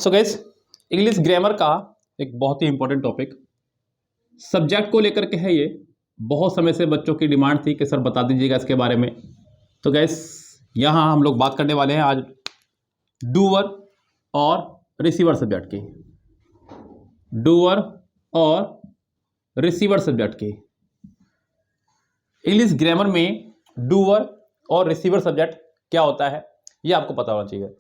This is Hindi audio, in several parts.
सो गाइस, इंग्लिश ग्रामर का एक बहुत ही इंपॉर्टेंट टॉपिक सब्जेक्ट को लेकर के है। ये बहुत समय से बच्चों की डिमांड थी कि सर बता दीजिएगा इसके बारे में। तो गाइस, यहाँ हम लोग बात करने वाले हैं आज डूअर और रिसीवर सब्जेक्ट की। डूअर और रिसीवर सब्जेक्ट की इंग्लिश ग्रामर में डूअर और रिसीवर सब्जेक्ट क्या होता है ये आपको पता होना चाहिए।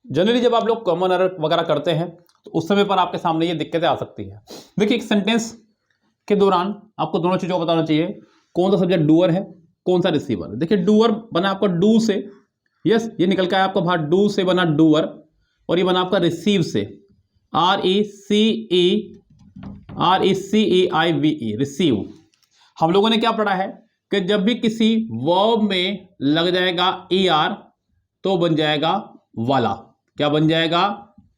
जनरली जब आप लोग कॉमन एरर वगैरह करते हैं तो उस समय पर आपके सामने ये दिक्कतें आ सकती है। देखिए, एक सेंटेंस के दौरान आपको दोनों चीज़ों को बताना चाहिए, कौन सा सब्जेक्ट डूअर है, कौन सा रिसीवर। देखिए, डूअर बना आपका डू से, यस ये निकल के आया आपका बाहर, डू से बना डूअर, और ये बना आपका रिसीव से, RECEIVE, रिसीव। हम लोगों ने क्या पढ़ा है कि जब भी किसी वर्ब में लग जाएगा ER तो बन जाएगा वाला। क्या बन जाएगा?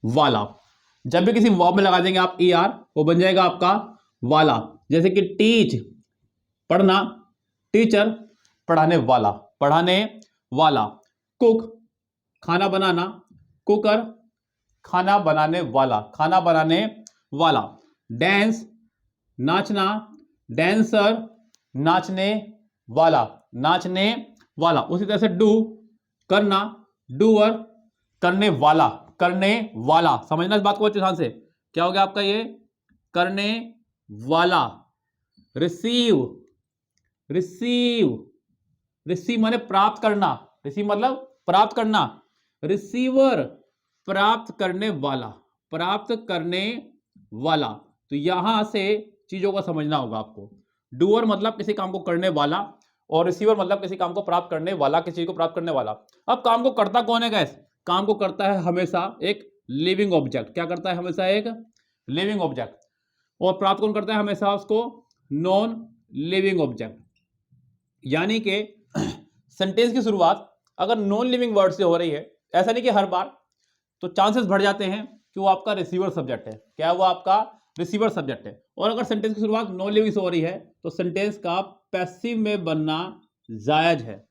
वाला। जब भी किसी वर्ब में लगा देंगे आप ER वो बन जाएगा आपका वाला। जैसे कि टीच, पढ़ना, टीचर, पढ़ाने वाला, पढ़ाने वाला। कुक, खाना बनाना, कुकर, खाना बनाने वाला, खाना बनाने वाला। डांस, नाचना, डांसर, नाचने वाला, नाचने वाला। उसी तरह से डू, करना, डूअर, करने वाला, करने वाला। समझना इस बात को ध्यान से, क्या हो गया आपका ये? करने वाला। रिसीव, रिसीव, रिसीव माने प्राप्त करना, रिसीव मतलब प्राप्त करना। रिसीवर, प्राप्त करने वाला, प्राप्त करने वाला। तो यहां से चीजों को समझना होगा आपको। डूअर मतलब किसी काम को करने वाला, और रिसीवर मतलब किसी काम को प्राप्त करने वाला, किसी चीज को प्राप्त करने वाला। अब काम को करता कौन है गैस? काम को करता है हमेशा एक लिविंग ऑब्जेक्ट। क्या करता है? हमेशा एक लिविंग ऑब्जेक्ट। और प्राप्त कौन करता है? हमेशा उसको नॉन लिविंग ऑब्जेक्ट। यानी कि सेंटेंस की शुरुआत अगर नॉन लिविंग वर्ड से हो रही है, ऐसा नहीं कि हर बार, तो चांसेस बढ़ जाते हैं कि वो आपका रिसीवर सब्जेक्ट है। क्या है वो? आपका रिसीवर सब्जेक्ट है। और अगर सेंटेंस की शुरुआत नॉन लिविंग से हो रही है तो सेंटेंस का पैसिव में बनना जायज है,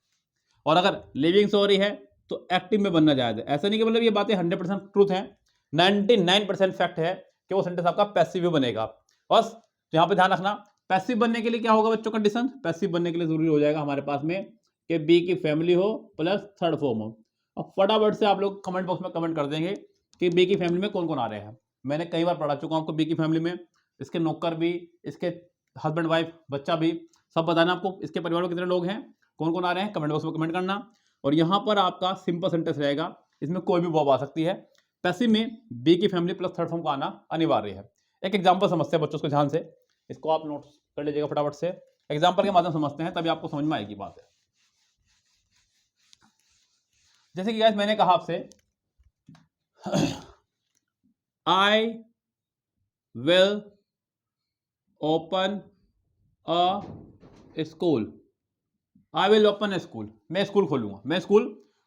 और अगर लिविंग से हो रही है तो एक्टिव में बनना जायज है। ऐसा नहीं कि मतलब ये बातें 100% ट्रूथ हैं, 99% फैक्ट है कि वो सेंटेंस आपका पैसिव में बनेगा। बस यहां पे ध्यान रखना, पैसिव बनने के लिए क्या होगा बच्चों? कंडीशन पैसिव बनने के लिए जरूरी हो जाएगा हमारे पास में कि बी की फैमिली हो प्लस थर्ड फॉर्म हो। अब फटाफट से आप लोग कमेंट बॉक्स में कमेंट कर देंगे कि बी की फैमिली में कौन कौन आ रहे हैं। मैंने कई बार पढ़ा चुका हूं आपको बी की फैमिली में, इसके नौकर भी, इसके हस्बैंड वाइफ, बच्चा भी, सब बताना आपको इसके परिवार में कितने लोग हैं, कौन कौन आ रहे हैं। कमेंट बॉक्स में कमेंट करना। और यहां पर आपका सिंपल सेंटेंस रहेगा, इसमें कोई भी वर्ब आ सकती है। पैसिव में बी की फैमिली प्लस थर्ड फॉर्म का आना अनिवार्य है। एक एग्जांपल समझते हैं बच्चों को ध्यान से, इसको आप नोट्स कर लीजिएगा फटाफट से। एग्जांपल के माध्यम समझते हैं, तभी आपको समझ में आएगी बात है। जैसे कि गाइस मैंने कहा आपसे, I will open a school. I will open A school, मैं स्कूल खोलूंगा। मैं स्कूल,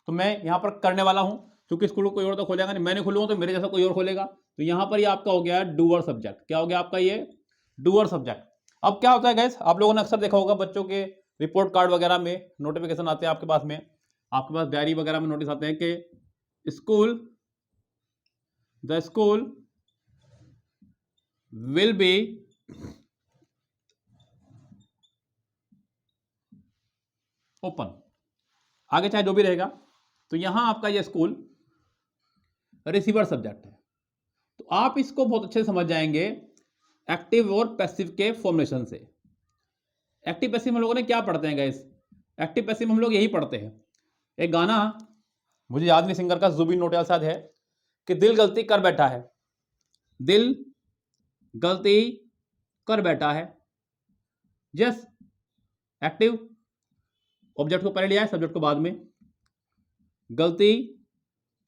तो मैं यहां पर करने वाला हूं, क्योंकि स्कूल को कोई और तो खोलेगा नहीं, मैंने खोलूंगा तो मेरे जैसा कोई और खोलेगा। तो यहां पर ये आपका हो गया डूअर सब्जेक्ट। क्या हो गया आपका? ये डूअर सब्जेक्ट। अब क्या होता है गाइस, आप लोगों ने अक्सर देखा होगा बच्चों के रिपोर्ट कार्ड वगैरह में नोटिफिकेशन आते हैं आपके पास में, आपके पास डायरी वगैरह में नोटिस आते हैं कि school, the school will be open. आगे चाहे जो भी रहेगा, तो यहां आपका ये स्कूल रिसीवर सब्जेक्ट है। तो आप इसको बहुत अच्छे से समझ जाएंगे एक्टिव और पैसिव के फॉर्मेशन से। एक्टिव पैसिव हम लोगों ने क्या पढ़ते हैं गाइस? एक्टिव पैसिव हम लोग यही पढ़ते हैं, एक गाना मुझे याद नहीं सिंगर का, जुबिन नौटियाल शायद है, कि दिल गलती कर बैठा है, दिल गलती कर बैठा है। यस, एक्टिव ऑब्जेक्ट को पहले लिया है, सब्जेक्ट को बाद में। गलती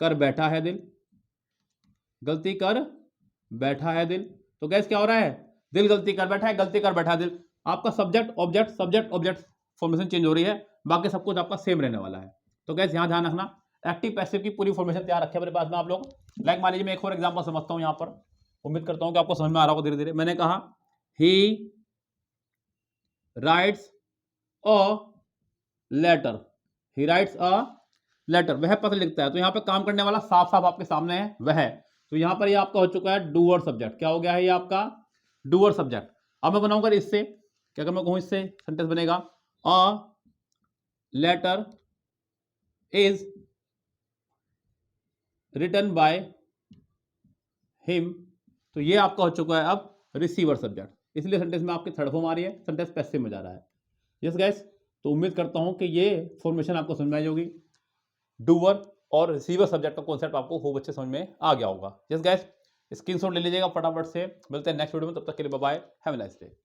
कर बैठा है दिल, गलती कर बैठा है दिल। तो गैस क्या हो रहा है? दिल गलती कर बैठा है, गलती कर बैठा है दिल। आपका subject object, subject object formation change हो रही है, बाकी सब कुछ आपका सेम रहने वाला है। तो गैस यहां ध्यान रखना, एक्टिव पैसिव की पूरी फॉर्मेशन तैयार रखे मेरे पास में आप लोग। लाइक मान लीजिए मैं एक और एग्जांपल समझता हूं यहां पर, उम्मीद करता हूं कि आपको समझ में आ रहा होगा धीरे धीरे। मैंने कहा he writes a letter, he writes a letter, वह पत्र लिखता है। तो यहां पे काम करने वाला साफ साफ आपके सामने है, वह है। तो यहां पर ये आपका हो चुका है डूअर सब्जेक्ट। क्या हो गया है ये आपका डूअर सब्जेक्ट। अब मैं बनाऊंगा इससे, क्या अगर मैं कहूं इससे सेंटेंस बनेगा a letter is written by him, तो ये आपका हो चुका है अब रिसीवर सब्जेक्ट। इसलिए सेंटेंस में आपकी थर्ड फॉर्म आ रही है, सेंटेंस पैसिव में जा रहा है। यस गाइस, तो उम्मीद करता हूं कि ये फॉर्मेशन आपको समझ में आई होगी। डूअर और रिसीवर सब्जेक्ट का कॉन्सेप्ट आपको खूब अच्छे समझ में आ गया होगा। यस गाइस, स्क्रीनशॉट ले लीजिएगा फटाफट से। मिलते हैं नेक्स्ट वीडियो में, तब तक के लिए bye bye, have a nice day.